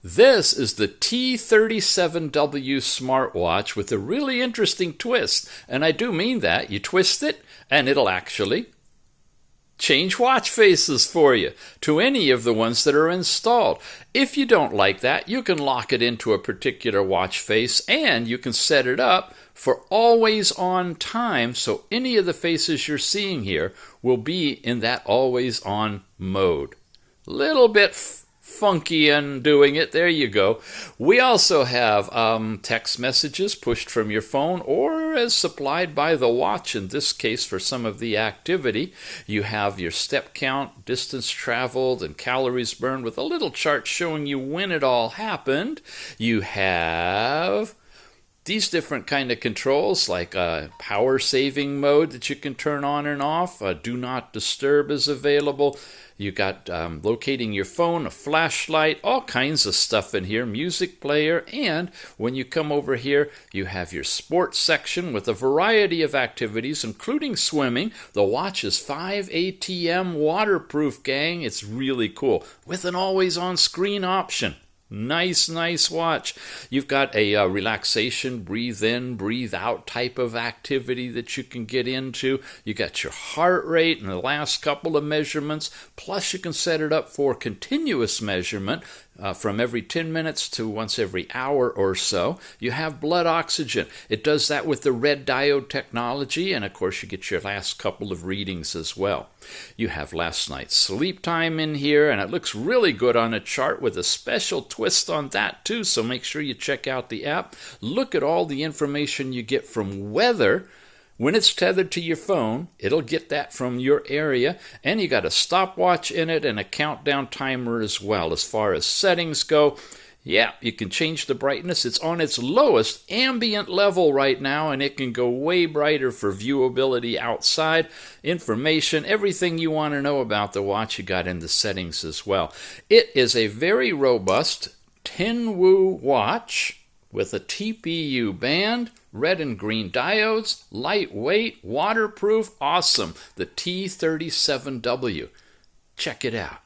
This is the T37W smartwatch with a really interesting twist. And I do mean that. You twist it and it'll actually change watch faces for you to any of the ones that are installed. If you don't like that, you can lock it into a particular watch face and you can set it up for always on time, so any of the faces you're seeing here will be in that always on mode. Little bit funky in doing it. There you go. We also have text messages pushed from your phone or as supplied by the watch, in this case for some of the activity. You have your step count, distance traveled, and calories burned with a little chart showing you when it all happened. You have these different kind of controls, like a power saving mode that you can turn on and off. Do not disturb is available. You got locating your phone, a flashlight, all kinds of stuff in here, music player, and when you come over here, you have your sports section with a variety of activities, including swimming. The watch is 5ATM waterproof, gang. It's really cool, with an always-on screen option. Nice watch. You've got a relaxation, breathe in, breathe out type of activity that you can get into. You got your heart rate and the last couple of measurements. Plus you can set it up for continuous measurement from every 10 minutes to once every hour or so. You have blood oxygen. It does that with the red diode technology, and of course you get your last couple of readings as well. You have last night's sleep time in here, and it looks really good on a chart with a special twist on that too, so make sure you check out the app. Look at all the information you get from weather. When it's tethered to your phone, it'll get that from your area, and you got a stopwatch in it and a countdown timer as well. As far as settings go, yeah, you can change the brightness. It's on its lowest ambient level right now, and it can go way brighter for viewability outside. Information, everything you want to know about the watch, you got in the settings as well. It is a very robust TINWOO watch with a TPU band, red and green diodes, lightweight, waterproof, awesome. The T37W. Check it out.